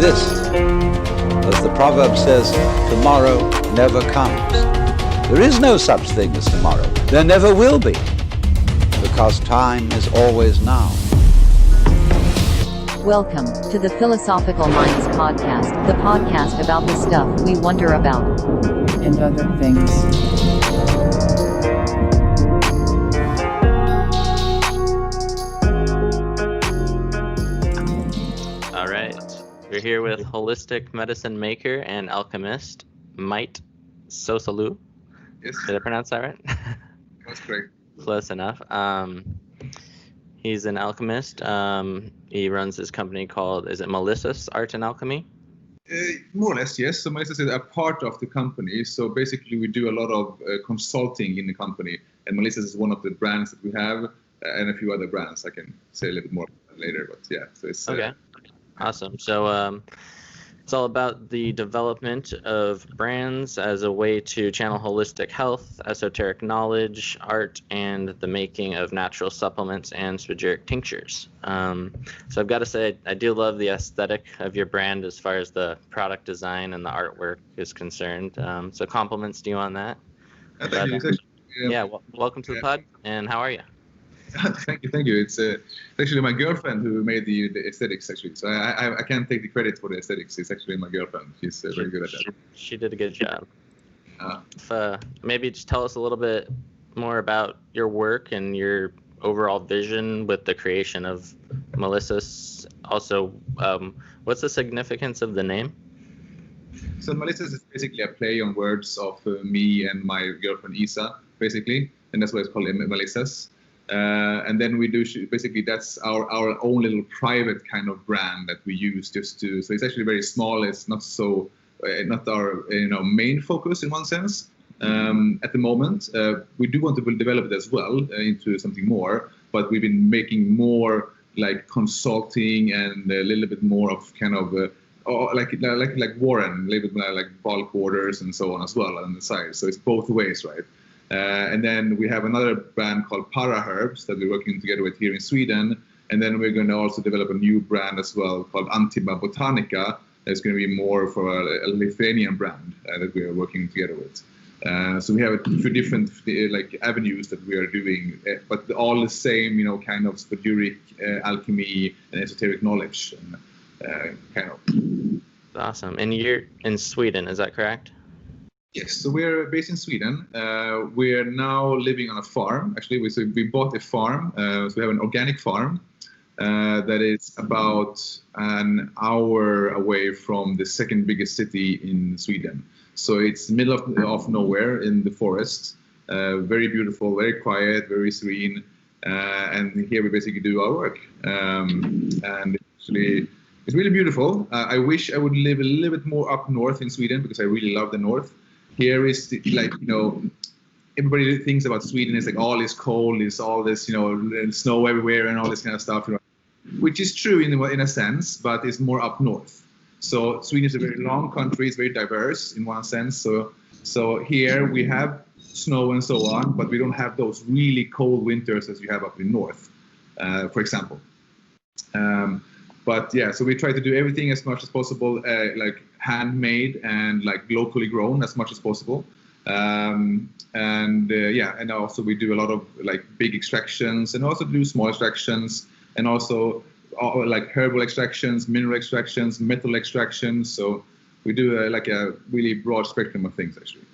exist. As the proverb says, tomorrow never comes. There is no such thing as tomorrow. There never will be, because time is always now. Welcome to the Philosophical Minds podcast, the podcast about the stuff we wonder about. And other things. All right. We're here with holistic medicine maker and alchemist, Mait Soosalu. Yes. Did I pronounce that right? That's great. Close enough. He's an alchemist. He runs this company called, is it Melissa's Art and Alchemy? More or less, yes. So Melissa is a part of the company. So basically, we do a lot of consulting in the company. And Melissa's is one of the brands that we have, and a few other brands. I can say a little bit more later, but yeah. So it's Okay. Awesome. So it's all about the development of brands as a way to channel holistic health, esoteric knowledge, art, and the making of natural supplements and spagyric tinctures. So I've got to say, I do love the aesthetic of your brand as far as the product design and the artwork is concerned. So compliments to you on that. Thank you. Welcome to the pod, and how are you? Thank you. It's actually my girlfriend who made the aesthetics, actually. So I can't take the credit for the aesthetics. It's actually my girlfriend. She's very good at that. She did a good job. Maybe just tell us a little bit more about your work and your overall vision with the creation of Melissa's. Also, what's the significance of the name? So Melissa's is basically a play on words of me and my girlfriend Isa, basically. And that's why it's called Melissa's. And then we do basically that's our own little private kind of brand that we use so it's actually very small. It's not so not our main focus in one sense at the moment. We do want to develop it as well into something more, but we've been making more like consulting and a little bit more of kind of like Warren, a little bit more like bulk orders and so on as well on the side. So it's both ways, right? And then we have another brand called Para Herbs that we're working together with here in Sweden. And then we're going to also develop a new brand as well called Antima Botanica. That's going to be more for a Lithuanian brand that we are working together with. So we have a few different avenues that we are doing, but all the same, kind of spagyric, alchemy, and esoteric knowledge, kind of. Awesome. And you're in Sweden, is that correct? Yes, so we're based in Sweden. We're now living on a farm. Actually, we bought a farm. So we have an organic farm that is about an hour away from the second biggest city in Sweden. So it's middle of nowhere in the forest. Very beautiful, very quiet, very serene. And here we basically do our work. And actually, it's really beautiful. I wish I would live a little bit more up north in Sweden because I really love the north. Here is everybody thinks about Sweden is like all is cold, is all this snow everywhere and all this kind of stuff, which is true in a sense, but it's more up north. So Sweden is a very long country, it's very diverse in one sense. So here we have snow and so on, but we don't have those really cold winters as you have up in north, for example. But yeah, so we try to do everything as much as possible, like handmade and like locally grown as much as possible. And also we do a lot of like big extractions and also do small extractions and also like herbal extractions, mineral extractions, metal extractions. So we do a really broad spectrum of things actually.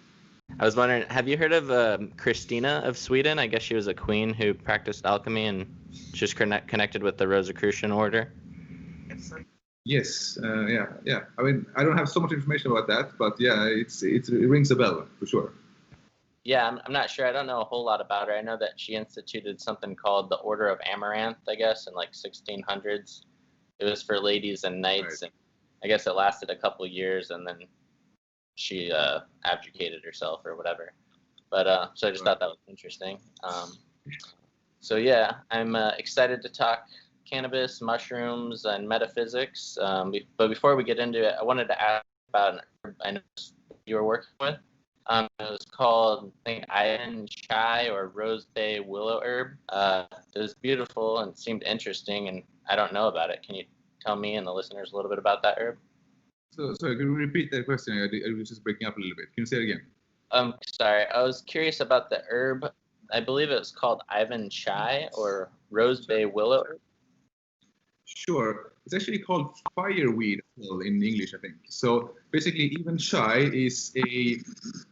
I was wondering, have you heard of Christina of Sweden? I guess she was a queen who practiced alchemy and she's connected with the Rosicrucian order. Yes, yeah. I mean, I don't have so much information about that, but yeah, it rings a bell for sure. Yeah, I'm not sure. I don't know a whole lot about her. I know that she instituted something called the Order of Amaranth, I guess, in like 1600s. It was for ladies and knights, right. And I guess it lasted a couple years, and then she abdicated herself or whatever. But so I just thought that was interesting. So yeah, I'm excited to talk cannabis, mushrooms, and metaphysics. But before we get into it, I wanted to ask about an herb I know you were working with. It was called, I think, Iron Chai or Rose Bay Willow Herb. It was beautiful and seemed interesting, and I don't know about it. Can you tell me and the listeners a little bit about that herb? So sorry, can you repeat that question? I was just breaking up a little bit. Can you say it again? Sorry, I was curious about the herb. I believe it was called Ivan Chai or Rose Bay Willow. Sure. It's actually called fireweed in English, I think. So basically, even chai is a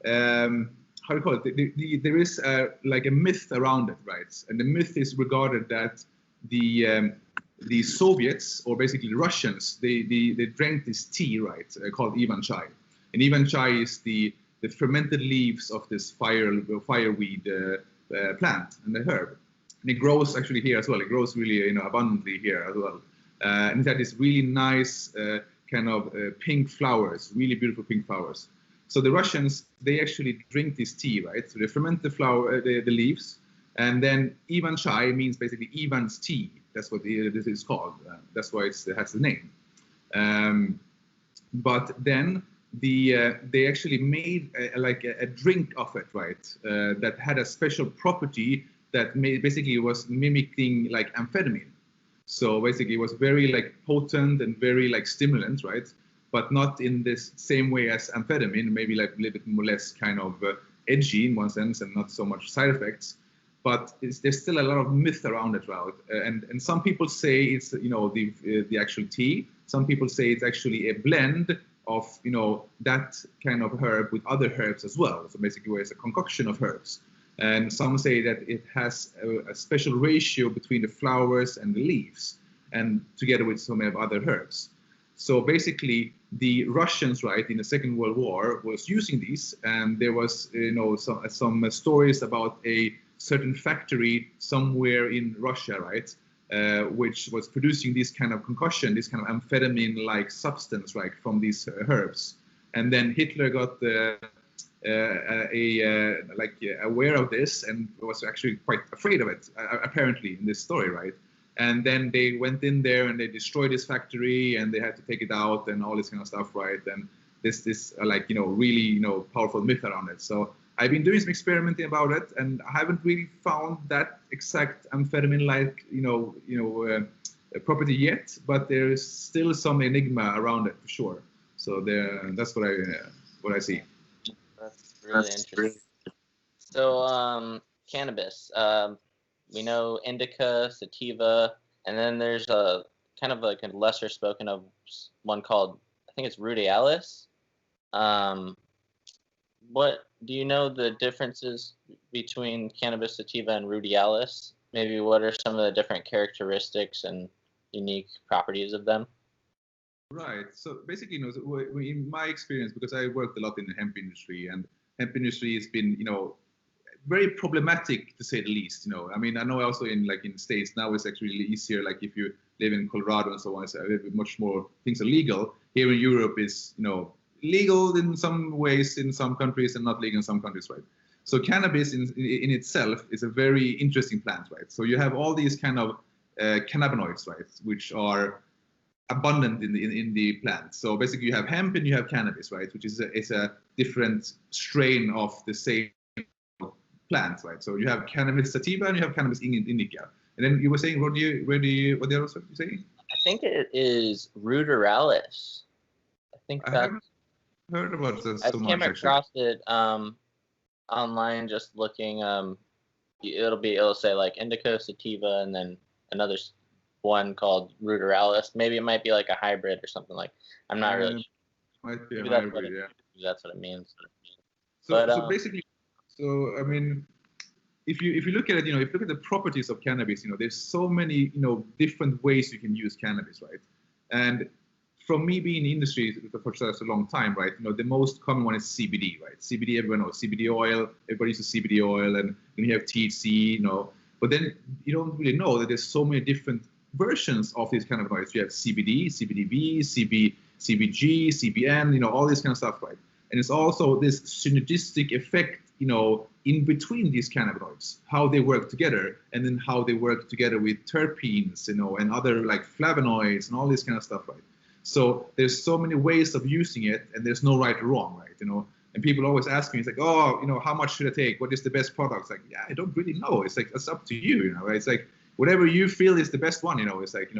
how do you call it? There is like a myth around it, right? And the myth is regarded that the Soviets, or basically the Russians, they drank this tea, right, called Ivan chai. And Ivan chai is the fermented leaves of this fireweed plant and the herb. And it grows actually here as well. It grows really, abundantly here as well. And it had this really nice kind of pink flowers, really beautiful pink flowers. So the Russians, they actually drink this tea, right? So they ferment the flower, the leaves, and then Ivan chai means basically Ivan's tea. That's what this is called. That's why it has the name. But then they actually made a drink of it, right? That had a special property that basically was mimicking like amphetamine. So basically it was very like potent and very like stimulant, right? But not in this same way as amphetamine, maybe like a little bit more less kind of edgy in one sense and not so much side effects. But there's still a lot of myth around it, right? And some people say it's the actual tea. Some people say it's actually a blend of that kind of herb with other herbs as well. So basically, it's a concoction of herbs. And some say that it has a special ratio between the flowers and the leaves, and together with so many other herbs. So basically, the Russians, right, in the Second World War, was using these, and there was, some stories about a certain factory somewhere in Russia, right, which was producing this kind of concussion, this kind of amphetamine-like substance, right, from these herbs. And then Hitler got aware of this and was actually quite afraid of it, apparently, in this story, right? And then they went in there and they destroyed this factory and they had to take it out and all this kind of stuff, right? And this really powerful myth around it. So I've been doing some experimenting about it, and I haven't really found that exact amphetamine-like property yet, but there is still some enigma around it for sure. So that's what I see. That's really interesting. So cannabis. We know indica, sativa, and then there's a kind of like a lesser spoken of one called, I think it's rudialis. What do you know the differences between cannabis sativa and rudialis? Maybe what are some of the different characteristics and unique properties of them? Right. So basically, in my experience, because I worked a lot in the hemp industry, and hemp industry has been, very problematic to say the least. I mean, I know also in the States now it's actually easier. Like if you live in Colorado and so on, it's much more things are legal. Here in Europe is, legal in some ways in some countries and not legal in some countries, right? So cannabis in itself is a very interesting plant, right? So you have all these kind of cannabinoids, right, which are abundant in the plant. So basically you have hemp and you have cannabis, right, which is a different strain of the same plant, right? So you have cannabis sativa and you have cannabis indica. And then you were saying, what the other stuff you saying? I think it is ruderalis. I haven't heard about this so much. I came across it online just looking. It'll say like indica, sativa, and then another one called ruderalis. Maybe it might be like a hybrid or something like. I'm not really sure. Might be Maybe a hybrid, yeah. That's what it means. So basically, I mean, if you look at it, if you look at the properties of cannabis, there's so many, different ways you can use cannabis, right? And from me being in the industry for such a long time, right, the most common one is CBD, right? CBD, everyone knows CBD oil. Everybody uses CBD oil, and then you have THC, But then you don't really know that there's so many different versions of these kind of oils. You have CBD, CBDV, CBG, CBN, all this kind of stuff, right? And it's also this synergistic effect, in between these cannabinoids, how they work together, and then how they work together with terpenes, and other like flavonoids and all this kind of stuff, right? So there's so many ways of using it, and there's no right or wrong, right? And people always ask me, it's like, oh, how much should I take? What is the best product? It's like, yeah, I don't really know. It's like, it's up to you, It's like, whatever you feel is the best one, It's like,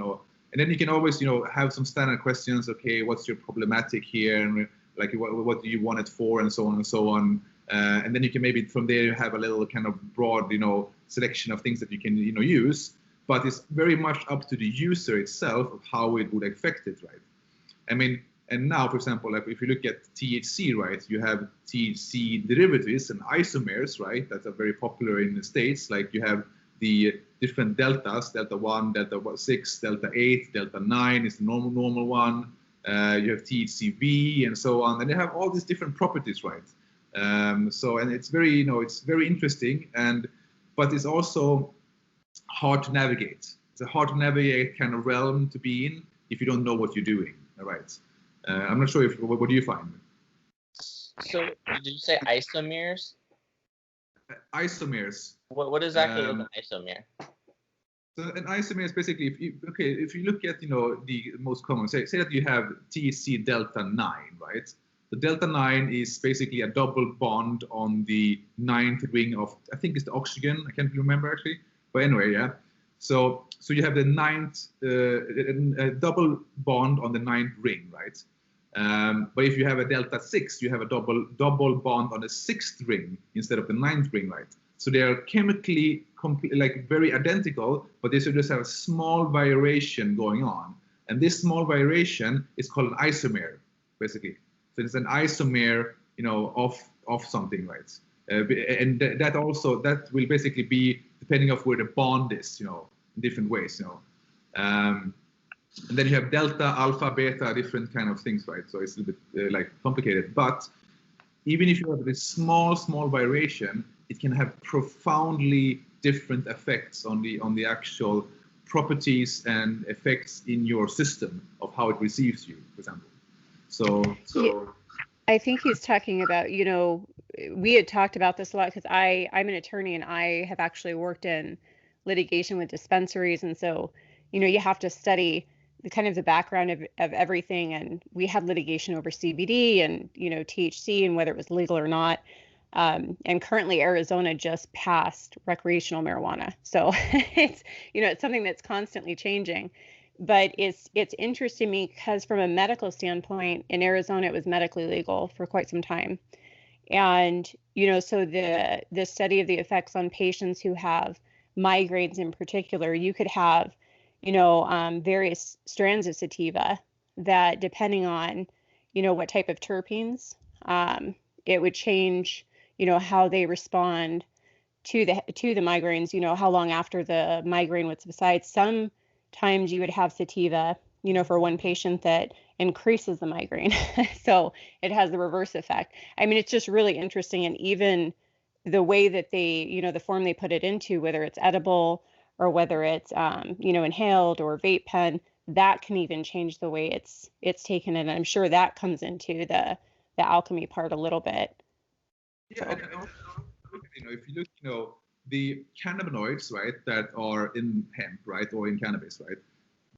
And then you can always, have some standard questions. Okay, what's your problematic here, and like what do you want it for, and so on and so on. And then you can maybe from there have a little kind of broad, selection of things that you can, use. But it's very much up to the user itself of how it would affect it, right? I mean, and now, for example, like if you look at THC, right, you have THC derivatives and isomers, right, that are very popular in the States. Like you have the different deltas, delta 1, delta 6, delta 8, delta 9 is the normal one. You have THCV and so on, and they have all these different properties, right? And it's very, it's very interesting, but it's also hard to navigate. It's a hard to navigate kind of realm to be in if you don't know what you're doing, all right? I'm not sure what do you find? So did you say isomers? Isomers. What exactly is an isomer? So an isomer is basically, if you look at, the most common, say that you have THC delta 9, right? The delta 9 is basically a double bond on the 9th ring of, I think it's the oxygen, I can't remember actually, but anyway, yeah. So you have the 9th, double bond on the 9th ring, right? But if you have a delta 6, you have a double bond on the 6th ring instead of the 9th ring, right? So they are chemically like very identical, but they just have a small variation going on. And this small variation is called an isomer, basically. So it's an isomer, of something, right? And that will basically be depending on where the bond is, in different ways, And then you have delta, alpha, beta, different kind of things, right? So it's a little bit like complicated. But even if you have this small variation, it can have profoundly different effects on the actual properties and effects in your system of how it receives you, for example. So I think he's talking about, we had talked about this a lot because I'm an attorney and I have actually worked in litigation with dispensaries. And so, you have to study the kind of the background of everything. And we had litigation over CBD and, THC and whether it was legal or not. And currently Arizona just passed recreational marijuana. So it's, it's something that's constantly changing. But it's interesting to me because from a medical standpoint, in Arizona, it was medically legal for quite some time. And, so the study of the effects on patients who have migraines in particular, you could have, various strands of sativa that depending on, what type of terpenes, it would change, how they respond to the migraines, how long after the migraine would subside. Sometimes you would have sativa, for one patient that increases the migraine. So it has the reverse effect. I mean, it's just really interesting. And even the way that they, the form they put it into, whether it's edible or whether it's, inhaled or vape pen, that can even change the way it's taken. And I'm sure that comes into the alchemy part a little bit. Yeah, and also, if you look, the cannabinoids, right, that are in hemp, right, or in cannabis, right,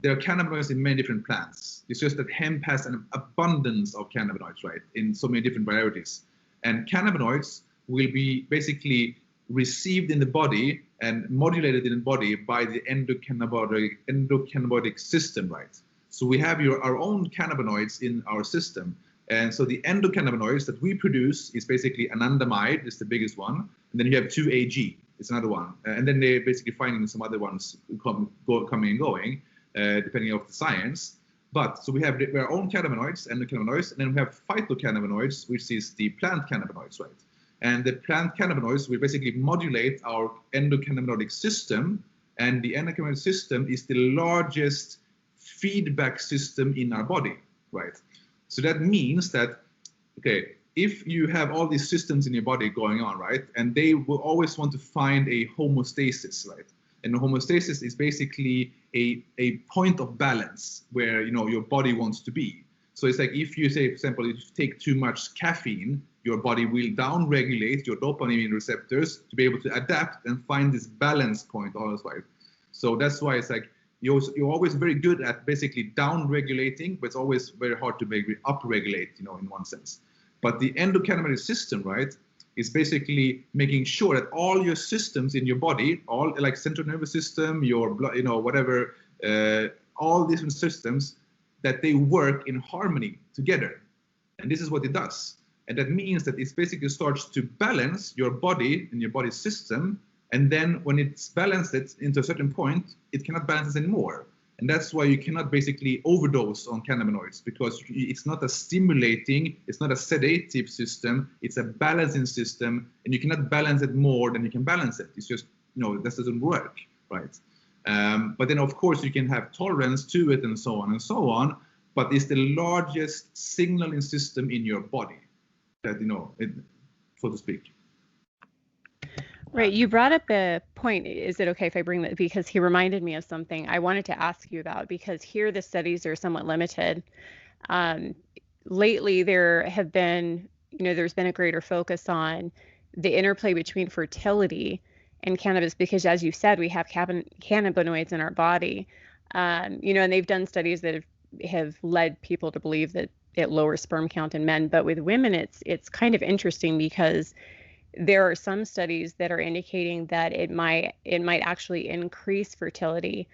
there are cannabinoids in many different plants. It's just that hemp has an abundance of cannabinoids, right, in so many different varieties. And cannabinoids will be basically received in the body and modulated in the body by the endocannabinoid system, right? So we have our own cannabinoids in our system. And so the endocannabinoids that we produce is basically anandamide, is the biggest one. And then you have 2-AG, it's another one. And then they're basically finding some other ones coming and going, depending on the science. But so we have our own cannabinoids, endocannabinoids, and then we have phytocannabinoids, which is the plant cannabinoids, right? And the plant cannabinoids will basically modulate our endocannabinoid system. And the endocannabinoid system is the largest feedback system in our body, right? So that means that, okay, if you have all these systems in your body going on, right, and they will always want to find a homeostasis, right? And the homeostasis is basically a point of balance where, your body wants to be. So it's like if you say, for example, if you take too much caffeine, your body will down-regulate your dopamine receptors to be able to adapt and find this balance point always, right? So that's why it's like, you're always very good at basically down-regulating, but it's always very hard to up-regulate, in one sense. But the endocannabinoid system, right, is basically making sure that all your systems in your body, all like central nervous system, your blood, whatever, all different systems that they work in harmony together. And this is what it does. And that means that it basically starts to balance your body and your body system. And then when it's balanced into a certain point, it cannot balance it anymore. And that's why you cannot basically overdose on cannabinoids, because it's not a stimulating, it's not a sedative system, it's a balancing system, and you cannot balance it more than you can balance it. It's just, that doesn't work, right? But then of course you can have tolerance to it and so on, but it's the largest signaling system in your body that, so to speak. Right. You brought up a point. Is it okay if I bring that? Because he reminded me of something I wanted to ask you about, because here the studies are somewhat limited. Lately, there have been, there's been a greater focus on the interplay between fertility and cannabis, because as you said, we have cannabinoids in our body, and they've done studies that have led people to believe that it lowers sperm count in men. But with women, it's kind of interesting, because there are some studies that are indicating that it might actually increase fertility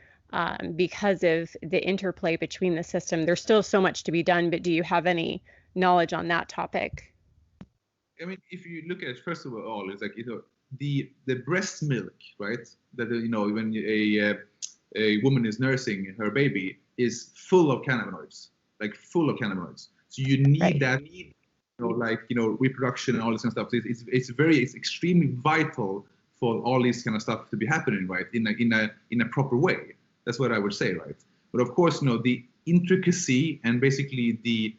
because of the interplay between the system. There's still so much to be done, but do you have any knowledge on that topic? I mean, if you look at it, first of all, it's like, the breast milk, right? That, when a woman is nursing her baby, is full of cannabinoids, like full of cannabinoids. So you need that. Reproduction and all this kind of stuff. It's extremely vital for all this kind of stuff to be happening, right? In a proper way. That's what I would say, right? But of course, the intricacy and basically the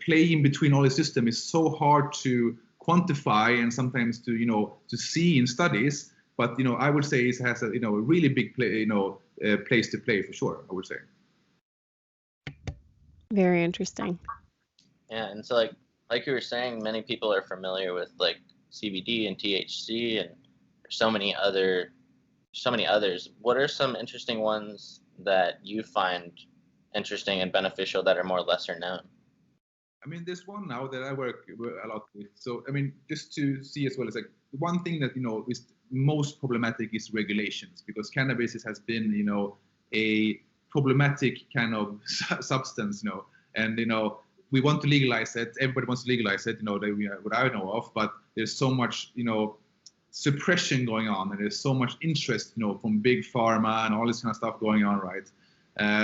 play in between all the system is so hard to quantify and sometimes to see in studies. But I would say it has a really big place to play for sure. I would say. Very interesting. Yeah, and so like you were saying, many people are familiar with like CBD and THC, and there's so many others. What are some interesting ones that you find interesting and beneficial that are more lesser known? I mean, there's one now that I work a lot with. So I mean, just to see as well, it's like one thing that is most problematic is regulations, because cannabis has been a problematic kind of substance, and we want to legalize it. Everybody wants to legalize it, what I know of, but there's so much, suppression going on, and there's so much interest, from big pharma and all this kind of stuff going on, right?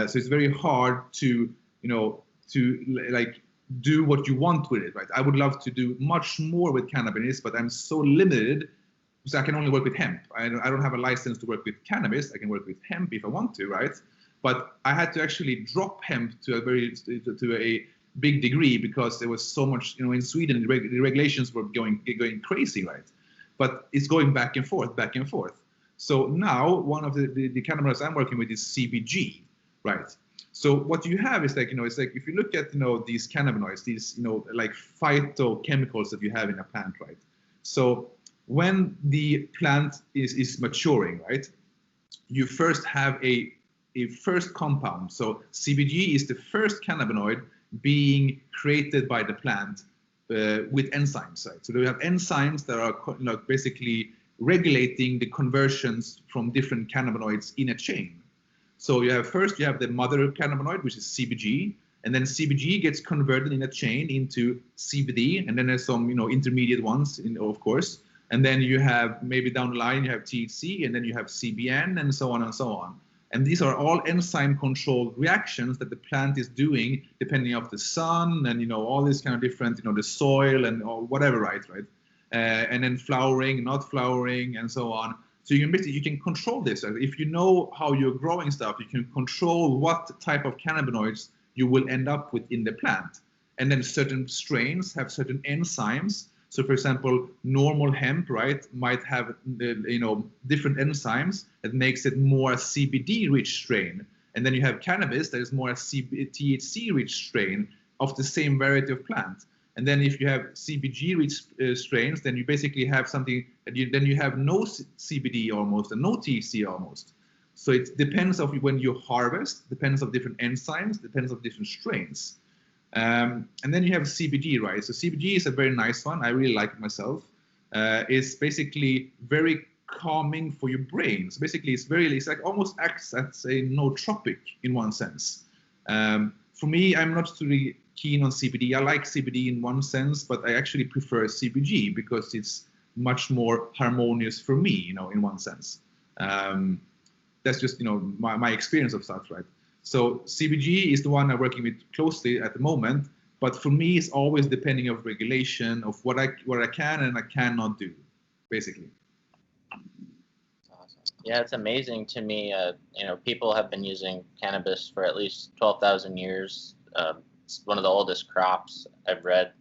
So it's very hard to do what you want with it, right? I would love to do much more with cannabis, but I'm so limited, so I can only work with hemp. I don't have a license to work with cannabis. I can work with hemp if I want to, right? But I had to actually drop hemp to a big degree, because there was so much, in Sweden, the regulations were going crazy, right? But it's going back and forth. So now one of the cannabinoids I'm working with is CBG, right? So what you have is it's like if you look at these cannabinoids, these like phytochemicals that you have in a plant, right? So when the plant is maturing, right, you first have a first compound. So CBG is the first cannabinoid being created by the plant with enzymes, right? So we have enzymes that are basically regulating the conversions from different cannabinoids in a chain. So you have the mother cannabinoid, which is CBG, and then CBG gets converted in a chain into CBD, and then there's some intermediate ones, of course. And then you have, maybe down the line, you have THC, and then you have CBN, and so on and so on. And these are all enzyme-controlled reactions that the plant is doing, depending on the sun and all these kind of different, the soil and whatever, right? And then flowering, not flowering, and so on. So you can control this. If you know how you're growing stuff, you can control what type of cannabinoids you will end up with in the plant. And then certain strains have certain enzymes. So for example, normal hemp, right, might have different enzymes that makes it more a CBD-rich strain. And then you have cannabis that is more a THC-rich strain of the same variety of plant. And then if you have CBG-rich strains, then you basically have something that then you have no CBD almost and no THC almost. So it depends on when you harvest, depends on different enzymes, depends on different strains. And then you have CBD, right? So CBG is a very nice one. I really like it myself. It's basically very calming for your brain. So basically, it's like almost acts as a nootropic in one sense. For me, I'm not really keen on CBD. I like CBD in one sense, but I actually prefer CBG because it's much more harmonious for me, you know, in one sense. That's just, you know, my experience of such, right? So CBG is the one I'm working with closely at the moment, but for me, it's always depending on regulation of what I can and I cannot do, basically. Awesome. Yeah, it's amazing to me. You know, people have been using cannabis for at least 12,000 years. It's one of the oldest crops I've read.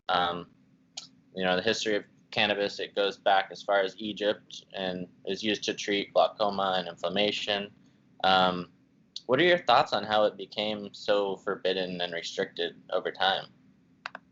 You know, the history of cannabis, it goes back as far as Egypt and is used to treat glaucoma and inflammation. What are your thoughts on how it became so forbidden and restricted over time?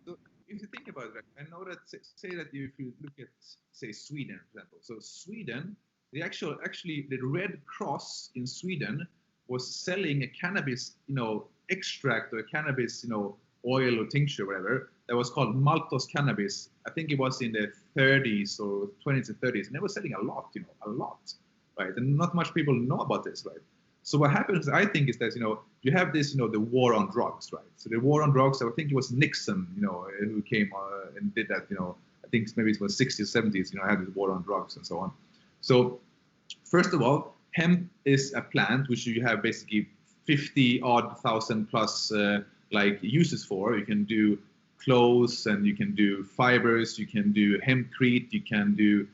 So if you think about it, I know that say that if you look at, say, Sweden, for example. So Sweden, actually the Red Cross in Sweden was selling a cannabis, you know, extract or a cannabis, you know, oil or tincture, whatever, that was called maltose cannabis. I think it was in the 30s or 20s and 30s, and they were selling a lot, you know, a lot, right? And not much people know about this, right? So what happens, I think, is that, you know, you have this, you know, the war on drugs, right? So the war on drugs, I think it was Nixon, you know, who came and did that, you know, I think maybe it was 60s, 70s, you know, had this war on drugs and so on. So first of all, hemp is a plant which you have basically 50,000 plus like uses for. You can do clothes and you can do fibers, you can do hempcrete, you can do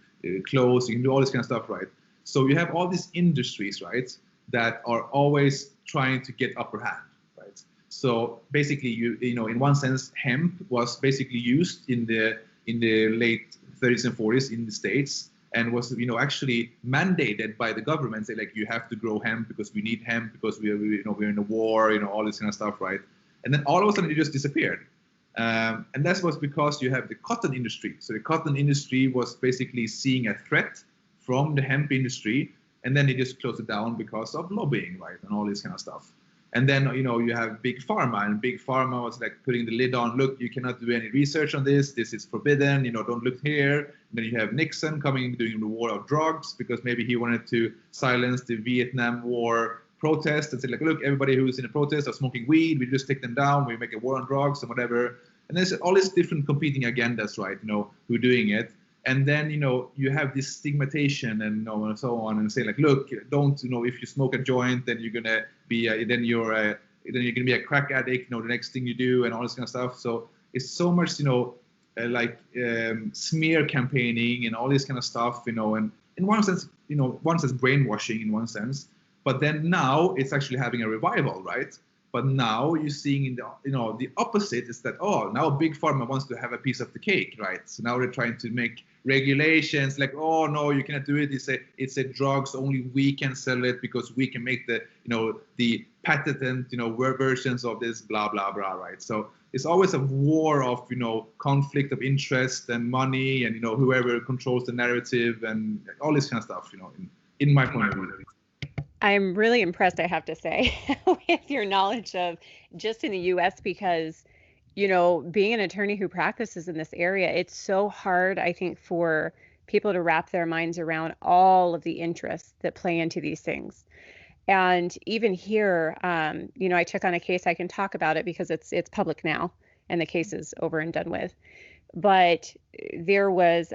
clothes, you can do all this kind of stuff, right? So you have all these industries, right, that are always trying to get upper hand, right? So basically, you know, in one sense, hemp was basically used in the late 30s and 40s in the States, and was, you know, actually mandated by the government, say, like, you have to grow hemp because we need hemp because we're in a war, you know, all this kind of stuff, right? And then all of a sudden it just disappeared. And that was because you have the cotton industry. So the cotton industry was basically seeing a threat from the hemp industry, and then they just closed it down because of lobbying, right, and all this kind of stuff. And then, you know, you have big pharma, and big pharma was like putting the lid on, look, you cannot do any research on this is forbidden, you know, don't look here. And then you have Nixon coming, doing the war of drugs, because maybe he wanted to silence the Vietnam War protests and say, like, look, everybody who's in a protest are smoking weed, we just take them down, we make a war on drugs and whatever. And there's all these different competing agendas, right, you know, who are doing it. And then, you know, you have this stigmatization and, you know, and so on, and say, like, look, don't, you know, if you smoke a joint, then you're gonna be then you're gonna be a crack addict, you know, the next thing you do, and all this kind of stuff. So it's so much, you know, smear campaigning and all this kind of stuff, you know, and in one sense, you know, one sense brainwashing in one sense, but then now it's actually having a revival, right? But now you're seeing in the, you know, the opposite is that, oh, now big pharma wants to have a piece of the cake, right? So now they're trying to make regulations like, oh no, you cannot do it. It's a drugs, only we can sell it because we can make the, you know, the patented, you know, versions of this, blah blah blah, right? So it's always a war of, you know, conflict of interest and money, and, you know, whoever controls the narrative and all this kind of stuff, you know, in my point of view. I'm really impressed, I have to say, with your knowledge of just in the US, because, you know, being an attorney who practices in this area, it's so hard, I think, for people to wrap their minds around all of the interests that play into these things. And even here, you know, I took on a case, I can talk about it because it's public now and the case is over and done with. But there was,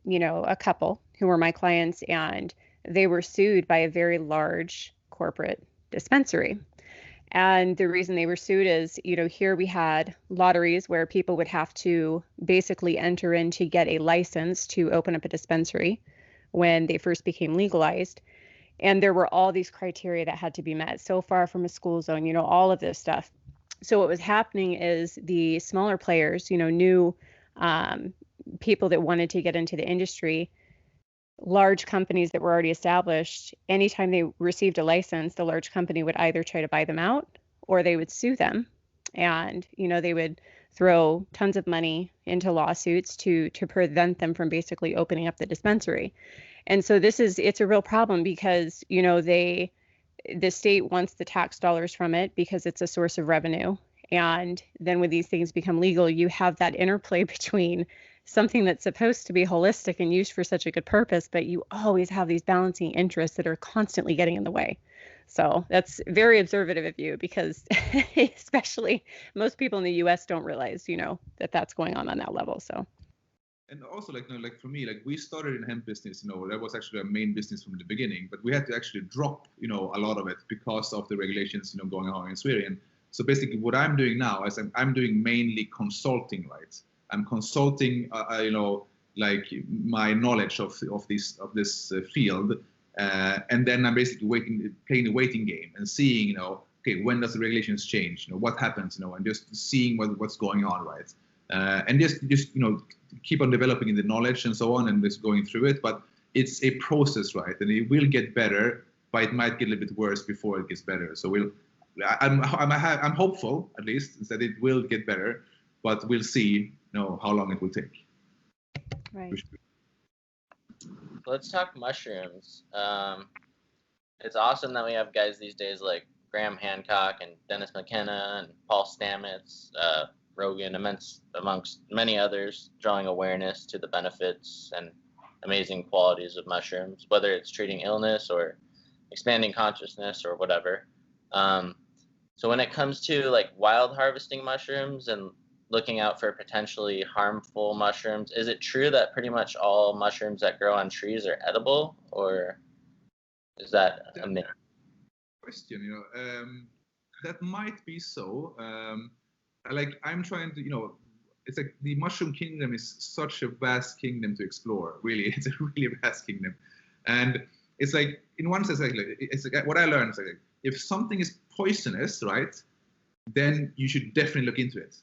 you know, a couple who were my clients, and they were sued by a very large corporate dispensary. And the reason they were sued is, you know, here we had lotteries where people would have to basically enter in to get a license to open up a dispensary when they first became legalized. And there were all these criteria that had to be met. So far from a school zone, you know, all of this stuff. So what was happening is the smaller players, you know, new people that wanted to get into the industry, large companies that were already established, anytime they received a license, the large company would either try to buy them out or they would sue them. And, you know, they would throw tons of money into lawsuits to prevent them from basically opening up the dispensary. And so it's a real problem because, you know, the state wants the tax dollars from it because it's a source of revenue. And then when these things become legal, you have that interplay between something that's supposed to be holistic and used for such a good purpose, but you always have these balancing interests that are constantly getting in the way. So that's very observative of you, because especially most people in the US don't realize, that that's going on that level. So. And also, like for me, like we started in hemp business, that was actually our main business from the beginning, but we had to actually drop, a lot of it because of the regulations, going on in Sweden. So basically what I'm doing now is I'm doing mainly consulting, right? I'm consulting, like my knowledge of this field. And then I'm basically playing the waiting game and seeing, okay, when does the regulations change? What happens, and just seeing what's going on, right? And just keep on developing the knowledge and so on, and just going through it. But it's a process, right? And it will get better, but it might get a little bit worse before it gets better. So I'm hopeful, at least, that it will get better, but we'll see, how long it will take. Right. Let's talk mushrooms. It's awesome that we have guys these days like Graham Hancock and Dennis McKenna and Paul Stamets, Rogan, amongst many others, drawing awareness to the benefits and amazing qualities of mushrooms, whether it's treating illness or expanding consciousness or whatever. So when it comes to like wild harvesting mushrooms and looking out for potentially harmful mushrooms, is it true that pretty much all mushrooms that grow on trees are edible, or is that a myth? Question, that might be so. I'm trying to, it's like the mushroom kingdom is such a vast kingdom to explore. Really, it's a really vast kingdom, and it's like in one sense, it's like what I learned is like if something is poisonous, right, then you should definitely look into it.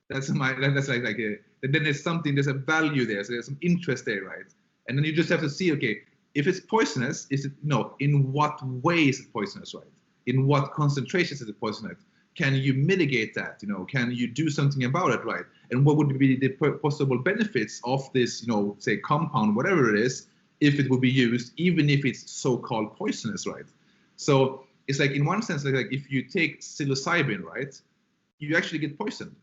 That's then there's a value there, so there's some interest there, right? And then you just have to see, okay, if it's poisonous, in what way is it poisonous, right? In what concentrations is it poisonous? Can you mitigate that? Can you do something about it, right? And what would be the possible benefits of this, say compound, whatever it is, if it would be used, even if it's so-called poisonous, right? So it's like in one sense, like if you take psilocybin, right, you actually get poisoned.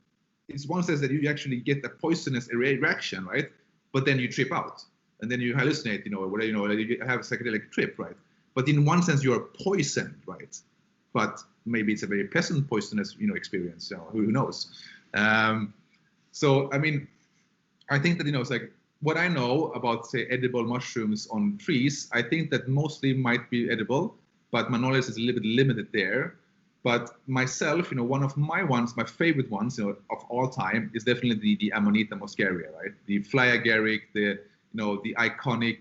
It's one sense that you actually get a poisonous reaction, right? But then you trip out, and then you hallucinate, whatever, you have a psychedelic trip, right? But in one sense, you are poisoned, right? But maybe it's a very pleasant poisonous, experience. Who knows? So I mean, I think that it's like what I know about, say, edible mushrooms on trees. I think that mostly might be edible, but my knowledge is a little bit limited there. But myself, one of my favorite ones, of all time is definitely the Amanita muscaria, right? The fly agaric, the iconic,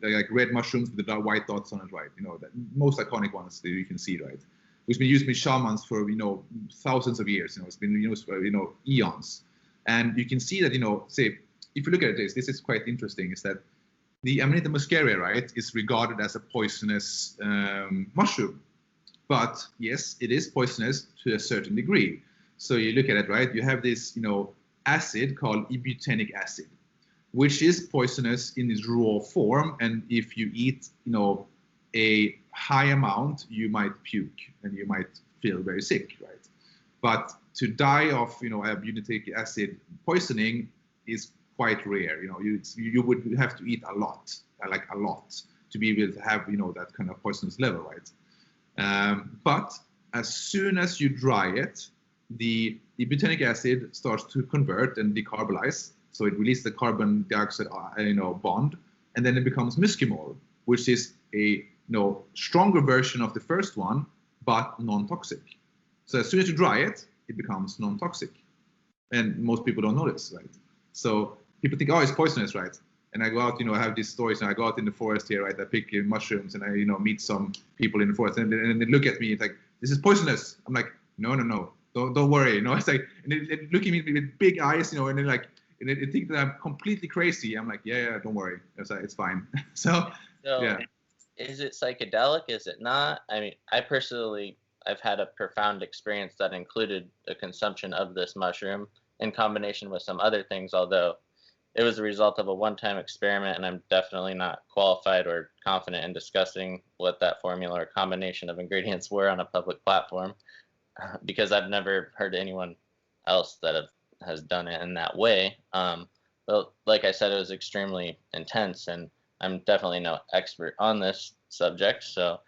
like red mushrooms with the white dots on it, right? The most iconic ones that you can see, right? Which been used by shamans for, thousands of years. It's been used for, eons. And you can see that, say, if you look at this is quite interesting, is that the Amanita muscaria, right, is regarded as a poisonous mushroom. But yes, it is poisonous to a certain degree. So you look at it, right? You have this, acid called ibutenic acid, which is poisonous in its raw form. And if you eat, a high amount, you might puke and you might feel very sick, right? But to die of, ibutenic acid poisoning is quite rare. You would have to eat a lot, to be able to have, that kind of poisonous level, right? But as soon as you dry it, the ibutenic acid starts to convert and decarbonize. So it releases the carbon dioxide, bond, and then it becomes muscimol, which is a stronger version of the first one, but non-toxic. So as soon as you dry it, it becomes non-toxic, and most people don't know this, right? So people think, oh, it's poisonous, right? And I go out, I have these stories, and I go out in the forest here, right? I pick mushrooms, and I, meet some people in the forest, and they look at me, it's like, this is poisonous. I'm like, no, don't worry, It's like, and they look at me with big eyes, and they're like, and they think that I'm completely crazy. I'm like, yeah, don't worry, it's fine. So yeah. Is it psychedelic? Is it not? I mean, I've had a profound experience that included the consumption of this mushroom in combination with some other things, although it was a result of a one-time experiment, and I'm definitely not qualified or confident in discussing what that formula or combination of ingredients were on a public platform, because I've never heard anyone else that have has done it in that way. But like I said, it was extremely intense, and I'm definitely no expert on this subject. So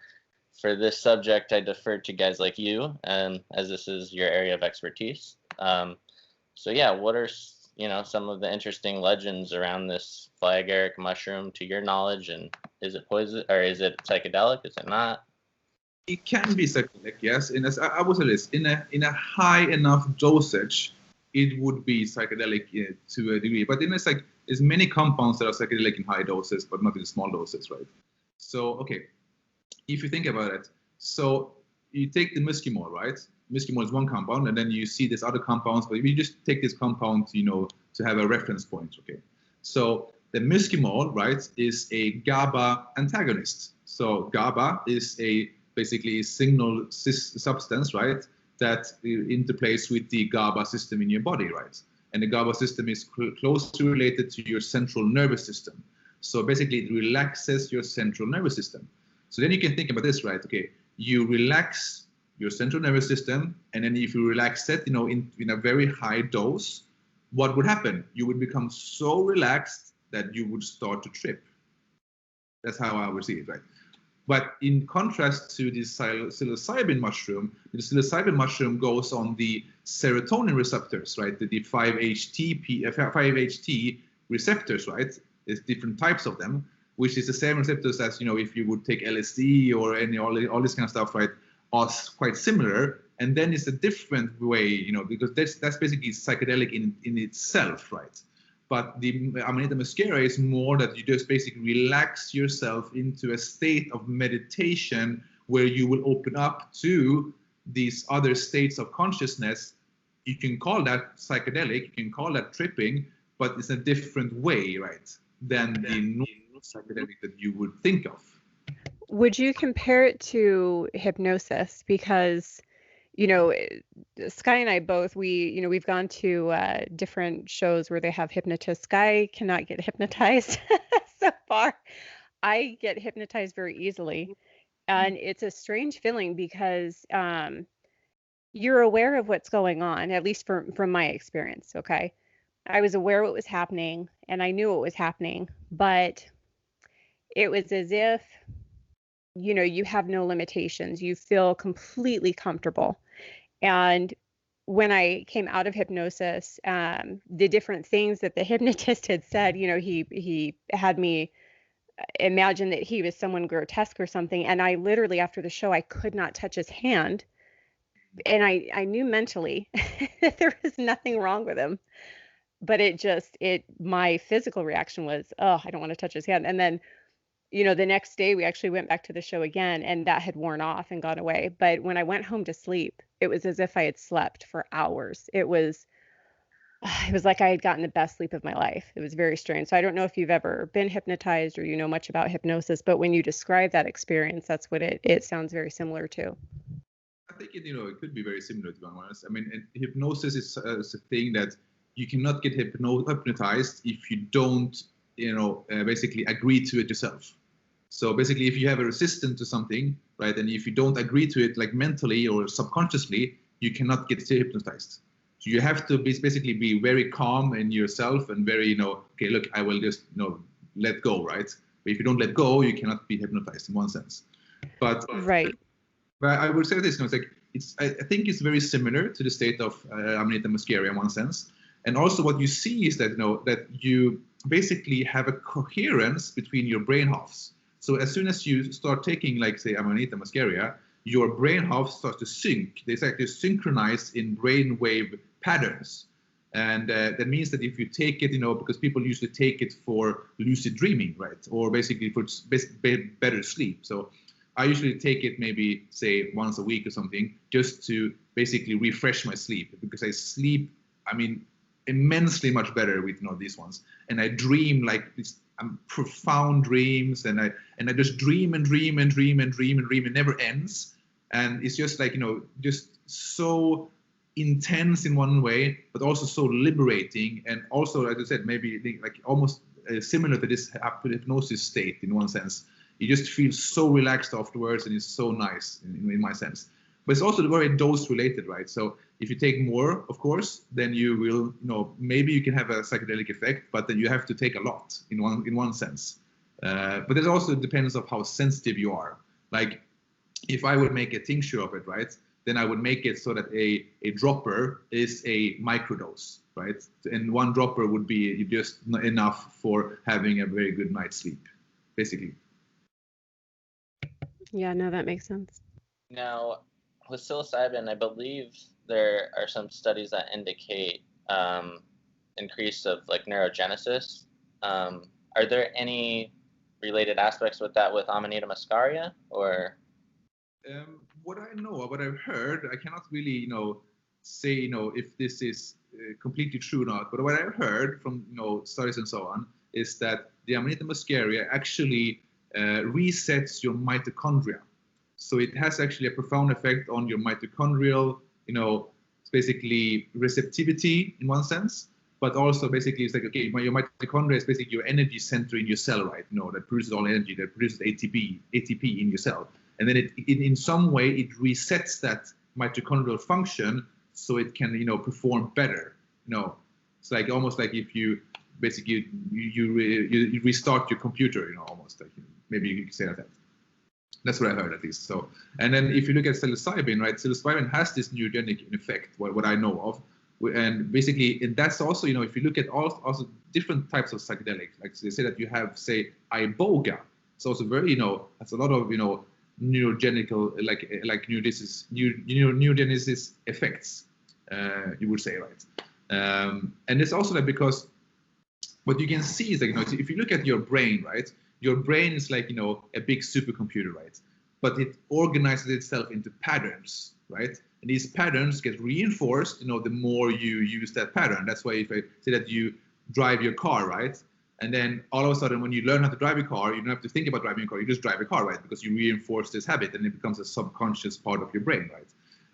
for this subject, I defer to guys like you, and as this is your area of expertise. So yeah, what are some of the interesting legends around this fly agaric mushroom to your knowledge, and is it poison or is it psychedelic? Is it not? It can be psychedelic, yes. I would say this, in a high enough dosage, it would be psychedelic to a degree. But then there's many compounds that are psychedelic in high doses, but not in small doses, right? So, okay, if you think about it, so you take the muskimol, right? Muskimol is one compound, and then you see these other compounds, but we just take this compound, to have a reference point, okay? So the muskimol, right, is a GABA antagonist. So GABA is basically a signal substance, right, that interplays with the GABA system in your body, right? And the GABA system is closely related to your central nervous system. So basically, it relaxes your central nervous system. So then you can think about this, right? Okay, you relax your central nervous system, and then if you relax it, in a very high dose, what would happen? You would become so relaxed that you would start to trip. That's how I would see it, right? But in contrast to the psilocybin mushroom, the psilocybin mushroom goes on the serotonin receptors, right? The 5-HT receptors, right? There's different types of them, which is the same receptors as, if you would take LSD or all this kind of stuff, right? Are quite similar. And then it's a different way, because that's basically psychedelic in itself, right? But the Amanita muscaria is more that you just basically relax yourself into a state of meditation where you will open up to these other states of consciousness. You can call that psychedelic, you can call that tripping, but it's a different way, right, than the normal psychedelic that you would think of. Would you compare it to hypnosis? Because Sky and I both, we've gone to different shows where they have hypnotists. Sky cannot get hypnotized so far. I get hypnotized very easily. And it's a strange feeling because you're aware of what's going on, at least from my experience, okay? I was aware what was happening, and I knew what was happening, but it was as if, you have no limitations. You feel completely comfortable. And when I came out of hypnosis, the different things that the hypnotist had said, he had me imagine that he was someone grotesque or something. And I literally, after the show, I could not touch his hand. And I knew mentally that there was nothing wrong with him. But my physical reaction was, oh, I don't want to touch his hand. And then, the next day we actually went back to the show again, and that had worn off and gone away. But when I went home to sleep, it was as if I had slept for hours. It was like I had gotten the best sleep of my life. It was very strange. So I don't know if you've ever been hypnotized or much about hypnosis, but when you describe that experience, that's what it sounds very similar to. I think it could be very similar, to be honest. I mean, hypnosis is a thing that you cannot get hypnotized if you don't, basically agree to it yourself. So basically, if you have a resistance to something, right, and if you don't agree to it, like mentally or subconsciously, you cannot get hypnotized. So you have to basically be very calm in yourself and very, okay, look, I will just, let go, right? But if you don't let go, you cannot be hypnotized in one sense. But right. But I would say this, I think it's very similar to the state of Amanita muscaria in one sense. And also what you see is that, that you basically have a coherence between your brain halves. So as soon as you start taking, like, say, Amanita muscaria, your brain halves start to sync. They actually synchronize in brainwave patterns. And that means that if you take it, because people usually take it for lucid dreaming, right? Or basically for better sleep. So I usually take it maybe, say, once a week or something, just to basically refresh my sleep, because I sleep, immensely much better with these ones. And I dream like these profound dreams, and I just dream and dream and dream and dream and dream. It never ends. And it's just like, just so intense in one way, but also so liberating. And also, as I said, maybe like almost similar to this hypnosis state in one sense. You just feel so relaxed afterwards, and it's so nice in my sense. But it's also very dose related, right? So If you take more, of course, then you will, maybe you can have a psychedelic effect, but then you have to take a lot in one sense. But there's also depends on how sensitive you are. Like, if I would make a tincture of it, right, then I would make it so that a dropper is a microdose, right? And one dropper would be just enough for having a very good night's sleep, basically. Yeah, no, that makes sense. Now, with psilocybin, I believe there are some studies that indicate increase of like neurogenesis. Are there any related aspects with that with Amanita muscaria, or? What I know, what I've heard, I cannot really, say, if this is completely true or not. But what I've heard from, studies and so on, is that the Amanita muscaria actually resets your mitochondria. So it has actually a profound effect on your mitochondrial, basically receptivity in one sense. But also basically it's like, okay, your mitochondria is basically your energy center in your cell, right? That produces all energy, that produces ATP in your cell. And then it in some way, it resets that mitochondrial function so it can, perform better. It's like almost like if you basically, you restart your computer, almost like, maybe you could say that. That's what I heard at least. So, and then if you look at psilocybin, right, psilocybin has this neurogenic effect, what I know of. And basically, and that's also, if you look at also different types of psychedelics, like they say that you have, say, iboga. It's also very, has a lot of, neurogenical, like neurogenesis effects, you would say, right? And it's also that because what you can see is like, if you look at your brain, right, your brain is like, a big supercomputer, right? But it organizes itself into patterns, right? And these patterns get reinforced, the more you use that pattern. That's why if I say that you drive your car, right? And then all of a sudden, when you learn how to drive a car, you don't have to think about driving a car. You just drive a car, right? Because you reinforce this habit, and it becomes a subconscious part of your brain, right?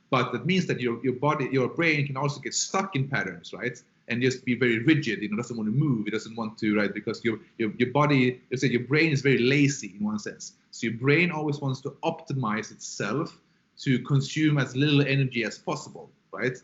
But that means that your brain can also get stuck in patterns, right? And just be very rigid. It doesn't want to move. It doesn't want to, right? Because your body, let's say, your brain is very lazy in one sense. So your brain always wants to optimize itself to consume as little energy as possible, right?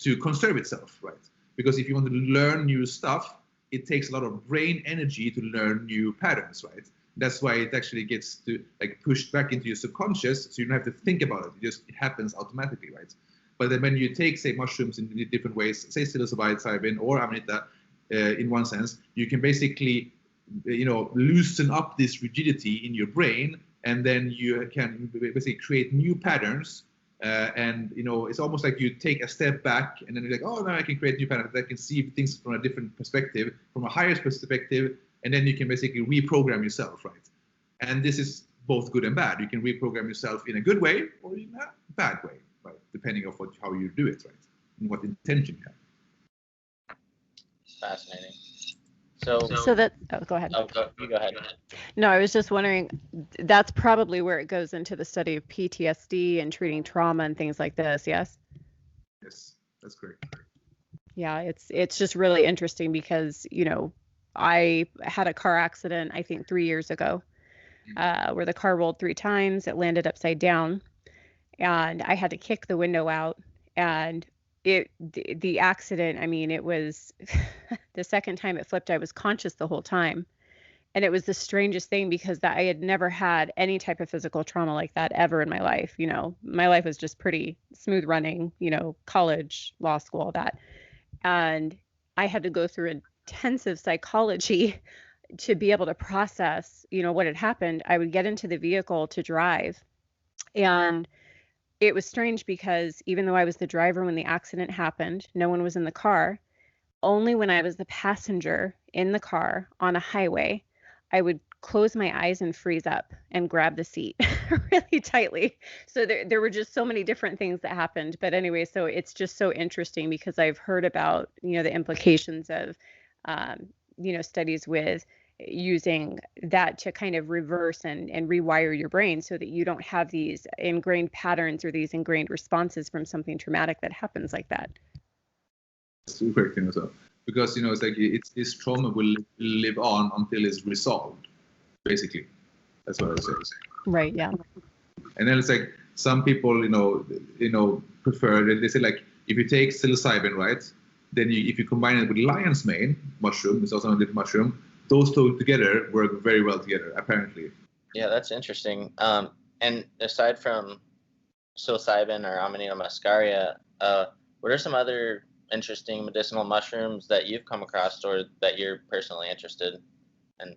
To conserve itself, right? Because if you want to learn new stuff, it takes a lot of brain energy to learn new patterns, right? That's why it actually gets to like pushed back into your subconscious, so you don't have to think about it. It happens automatically, right? But then when you take, say, mushrooms in different ways, say psilocybin or amanita, in one sense, you can basically, loosen up this rigidity in your brain, and then you can basically create new patterns. And it's almost like you take a step back, and then you're like, oh, now I can create new patterns. I can see things from a different perspective, from a higher perspective, and then you can basically reprogram yourself, right? And this is both good and bad. You can reprogram yourself in a good way or in a bad way, right? Depending on how you do it, right? And what intention you have. Fascinating. So that, go ahead. You go ahead. No, I was just wondering, that's probably where it goes into the study of PTSD and treating trauma and things like this, yes? Yes, that's correct. Yeah, it's just really interesting because, I had a car accident, I think 3 years ago, where the car rolled 3 times, it landed upside down, and I had to kick the window out, and the accident, I mean, it was the second time it flipped, I was conscious the whole time. And it was the strangest thing because I had never had any type of physical trauma like that ever in my life. My life was just pretty smooth running, college, law school, all that. And I had to go through intensive psychology to be able to process, what had happened. I would get into the vehicle to drive, and it was strange because even though I was the driver when the accident happened, no one was in the car. Only when I was the passenger in the car on a highway, I would close my eyes and freeze up and grab the seat really tightly. So there were just so many different things that happened. But anyway, so it's just so interesting because I've heard about, the implications of, studies with using that to kind of reverse and rewire your brain so that you don't have these ingrained patterns or these ingrained responses from something traumatic that happens like that. That's correct, as well. Because, it's like this trauma will live on until it's resolved, basically. That's what I was saying. Right, yeah. And then it's like some people, prefer, they say like, If you take psilocybin, right, then if you combine it with lion's mane mushroom, it's also a different mushroom, those two together work very well together, apparently. Yeah, that's interesting. And aside from psilocybin or Amanita muscaria, what are some other interesting medicinal mushrooms that you've come across or that you're personally interested in?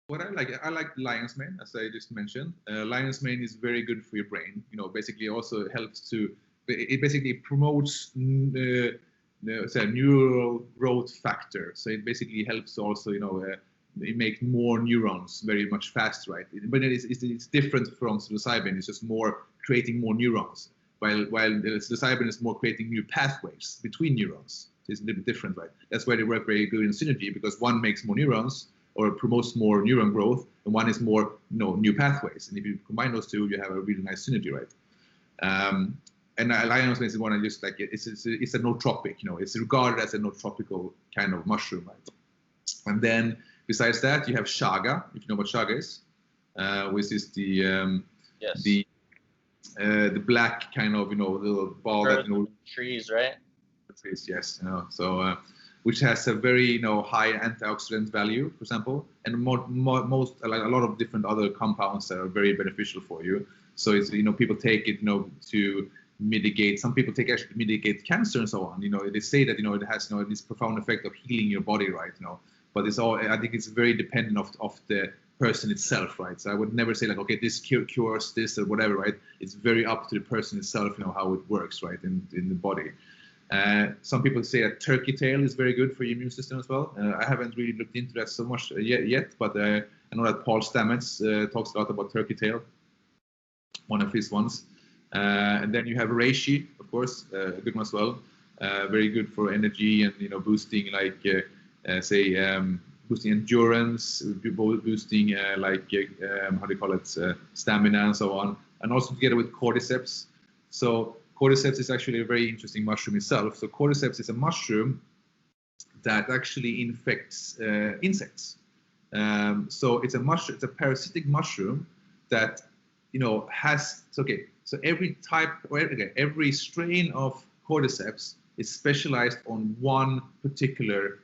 What I like lion's mane, as I just mentioned. Lion's mane is very good for your brain. Basically also helps it basically promotes neural growth factor. So it basically helps also, it makes more neurons very much faster, right? But it's different from psilocybin. It's just more creating more neurons, while psilocybin is more creating new pathways between neurons. It's a little bit different, right? That's why they work very good in synergy, because one makes more neurons or promotes more neuron growth, and one is more new pathways. And if you combine those two, you have a really nice synergy, right? And lion's mane is one I just like. It's a nootropic, it's regarded as a nootropical kind of mushroom, right? And then besides that, you have chaga, if you know what chaga is, which is the Yes. the black kind of little ball that trees, right? Trees, yes. So which has a very high antioxidant value, for example, and most a lot of different other compounds that are very beneficial for you. So it's people take it to mitigate. Some people take actually to mitigate cancer and so on. They say that it has this profound effect of healing your body, right? But it's all, I think it's very dependent of the person itself, right? So I would never say like, okay, this cures this or whatever, right? It's very up to the person itself, how it works, right, in the body. Some people say that turkey tail is very good for your immune system as well. I haven't really looked into that so much yet, but I know that Paul Stamets talks a lot about turkey tail, one of his ones. And then you have reishi, of course, a good one as well. Very good for energy and boosting, like boosting endurance, boosting how do you call it, stamina and so on, and also together with cordyceps. So cordyceps is actually a very interesting mushroom itself. So cordyceps is a mushroom that actually infects insects. So it's a parasitic mushroom that has So every strain of cordyceps is specialized on one particular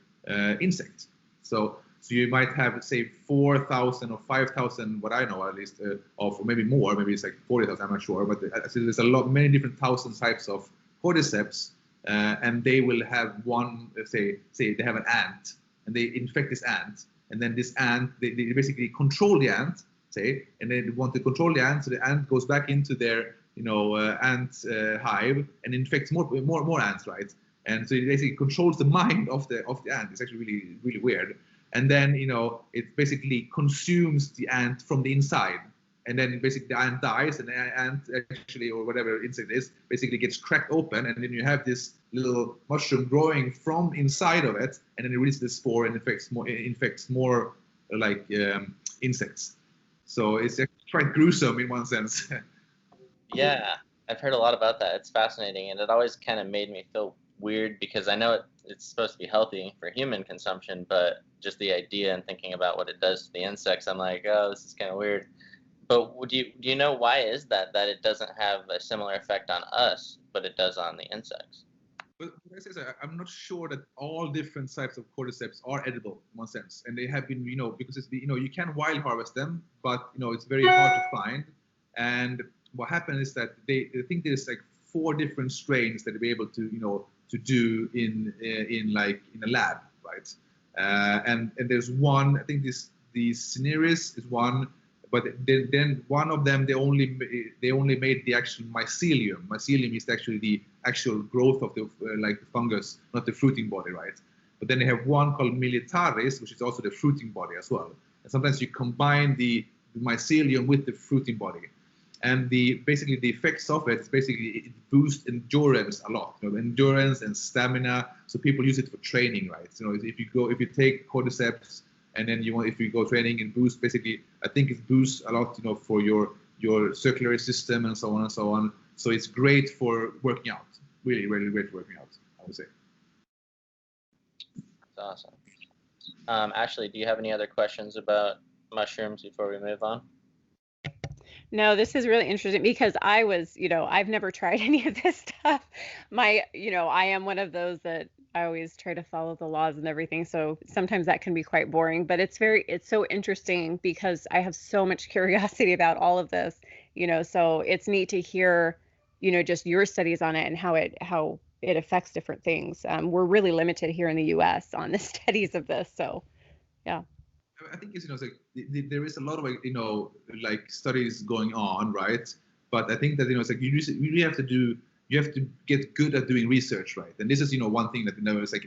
insect. So you might have, say, 4,000 or 5,000, what I know at least, or maybe more, maybe it's like 40,000, I'm not sure, but there's many different thousand types of cordyceps, and they will have one, say they have an ant, and they infect this ant, and then this ant, they basically control the ant, and they want to control the ant, so the ant goes back into their, ant hive and infects more ants, right? And so it basically controls the mind of the ant. It's actually really, really weird. And then, it basically consumes the ant from the inside. And then basically the ant dies, and the ant actually, or whatever insect it is, basically gets cracked open. And then you have this little mushroom growing from inside of it. And then it releases the spore and infects more like insects. So it's quite gruesome in one sense. Yeah, I've heard a lot about that. It's fascinating. And it always kind of made me feel weird, because I know it's supposed to be healthy for human consumption, but just the idea and thinking about what it does to the insects, I'm like, oh, this is kind of weird. But do you know why is that it doesn't have a similar effect on us, but it does on the insects? But I'm not sure that all different types of cordyceps are edible in one sense, and they have been, because it's you can wild harvest them, but it's very hard to find. And what happened is that they think there's like 4 different strains that they'll be able to to do in a lab, right? And there's one, I think the cineris is one, but then one of them they only made the actual mycelium. Mycelium is actually the actual growth of the the fungus, not the fruiting body, right? But then they have one called militaris, which is also the fruiting body as well. And sometimes you combine the mycelium with the fruiting body. And basically the effects of it is basically it boosts endurance a lot, endurance and stamina. So people use it for training, right? If you take cordyceps and then if you go training and boost, basically I think it boosts a lot, for your circulatory system and so on and so on. So it's great for working out, really, really great for working out, I would say. That's awesome. Ashley, do you have any other questions about mushrooms before we move on? No, this is really interesting because I was, I've never tried any of this stuff. I am one of those that I always try to follow the laws and everything. So sometimes that can be quite boring, but it's so interesting because I have so much curiosity about all of this, so it's neat to hear, just your studies on it and how it affects different things. We're really limited here in the US on the studies of this. So, yeah. I think it's, it's like there is a lot of like studies going on, right? But I think that it's like you really have to get good at doing research, right? And this is one thing that it's like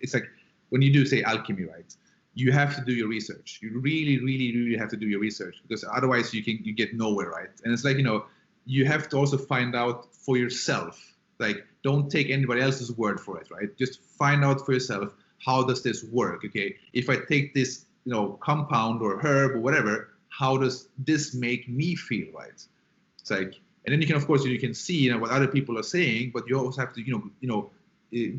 it's like when you do say alchemy, right? You have to do your research. You really, really, really have to do your research because otherwise you get nowhere, right? And it's like you have to also find out for yourself. Like don't take anybody else's word for it, right? Just find out for yourself, how does this work? Okay, if I take this compound or herb or whatever, how does this make me feel, right? It's like, and then you can, of course, you can see what other people are saying, but you also have to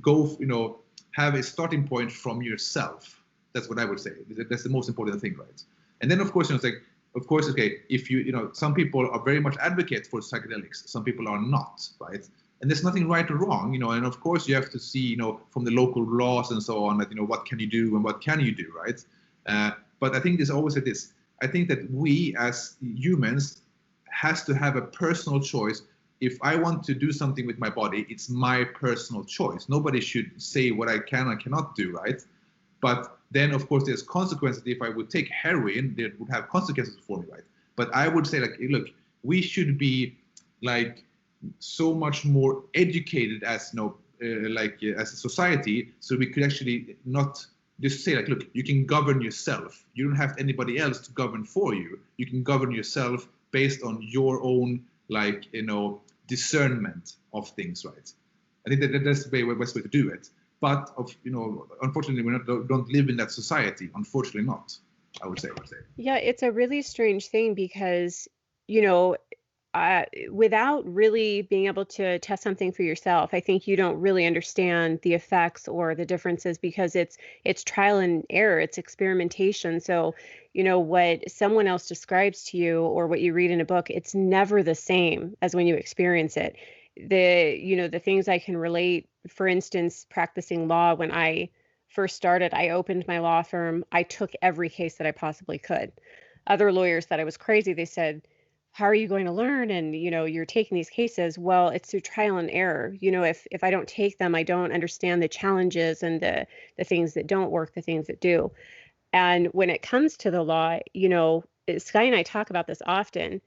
go have a starting point from yourself. That's what I would say. That's the most important thing, right? And then of course it's like, of course, okay, if some people are very much advocate for psychedelics, some people are not, right? And there's nothing right or wrong, and of course you have to see from the local laws and so on that what can you do and what can you do, right? But I think there's always this. I think that we as humans has to have a personal choice. If I want to do something with my body, it's my personal choice. Nobody should say what I can and cannot do, right? But then, of course, there's consequences. If I would take heroin, there would have consequences for me, right? But I would say, like, look, we should be like so much more educated as as a society, so we could actually not just say like, look, you can govern yourself. You don't have anybody else to govern for you. You can govern yourself based on your own discernment of things, right? I think that's the best way to do it. But unfortunately, we don't live in that society. Unfortunately, not. I would say. Yeah, it's a really strange thing because, without really being able to test something for yourself, I think you don't really understand the effects or the differences because it's trial and error, it's experimentation. So, what someone else describes to you or what you read in a book, it's never the same as when you experience it. The things I can relate, for instance, practicing law, when I first started, I opened my law firm. I took every case that I possibly could. Other lawyers thought I was crazy. They said, how are you going to learn? And, you're taking these cases. Well, it's through trial and error. If I don't take them, I don't understand the challenges and the things that don't work, the things that do. And when it comes to the law, Sky and I talk about this often.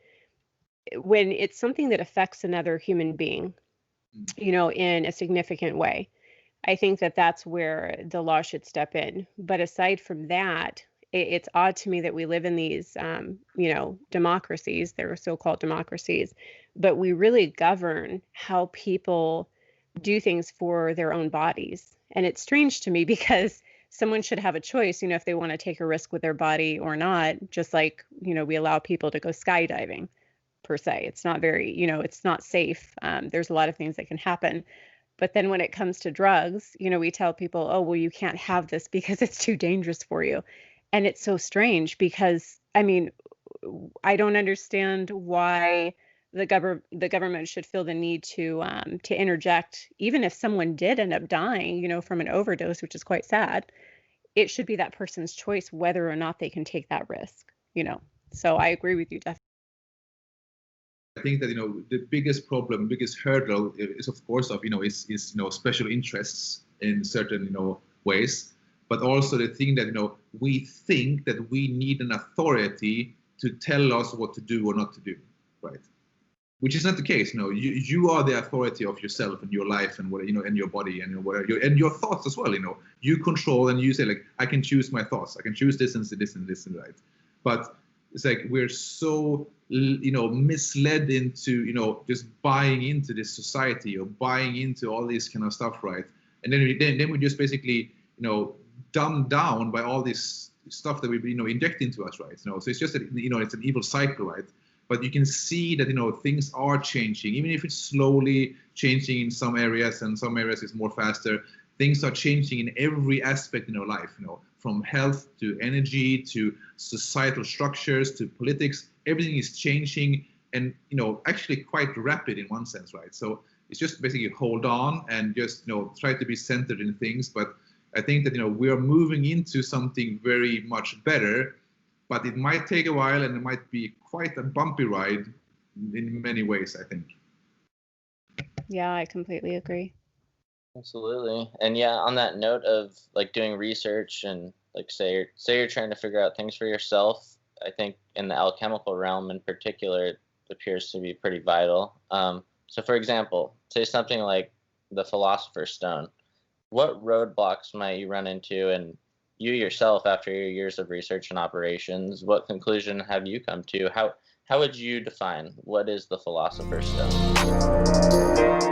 When it's something that affects another human being, in a significant way, I think that that's where the law should step in. But aside from that, it's odd to me that we live in these, democracies. They're so-called democracies, but we really govern how people do things for their own bodies. And it's strange to me because someone should have a choice, if they want to take a risk with their body or not, just like, we allow people to go skydiving per se. It's not very, it's not safe. There's a lot of things that can happen. But then when it comes to drugs, we tell people, oh, well, you can't have this because it's too dangerous for you. And it's so strange because, I don't understand why the government should feel the need to interject, even if someone did end up dying, from an overdose, which is quite sad. It should be that person's choice whether or not they can take that risk, So I agree with you, definitely. I think that the biggest problem, biggest hurdle is of course is special interests in certain ways, but also the thing that we think that we need an authority to tell us what to do or not to do, right? Which is not the case. You are the authority of yourself and your life and what and your body and whatever and your thoughts as well. You control and you say like, I can choose my thoughts. I can choose this and this and this and right. But it's like we're so misled into just buying into this society or buying into all this kind of stuff, right? And then we just basically dumbed down by all this stuff that we inject into us, right? So it's just that it's an evil cycle, right? But you can see that things are changing, even if it's slowly changing in some areas, and some areas is more faster. Things are changing in every aspect in our life, from health to energy to societal structures to politics. Everything is changing and actually quite rapid in one sense, right? So it's just basically hold on and just try to be centered in things. But I think that we are moving into something very much better, but it might take a while and it might be quite a bumpy ride in many ways, I think. Yeah, I completely agree. Absolutely. And yeah, on that note of like doing research and like say you're trying to figure out things for yourself, I think in the alchemical realm in particular, it appears to be pretty vital. So for example, say something like the Philosopher's Stone. What roadblocks might you run into, and you yourself, after your years of research and operations, what conclusion have you come to? How would you define what is the Philosopher's Stone?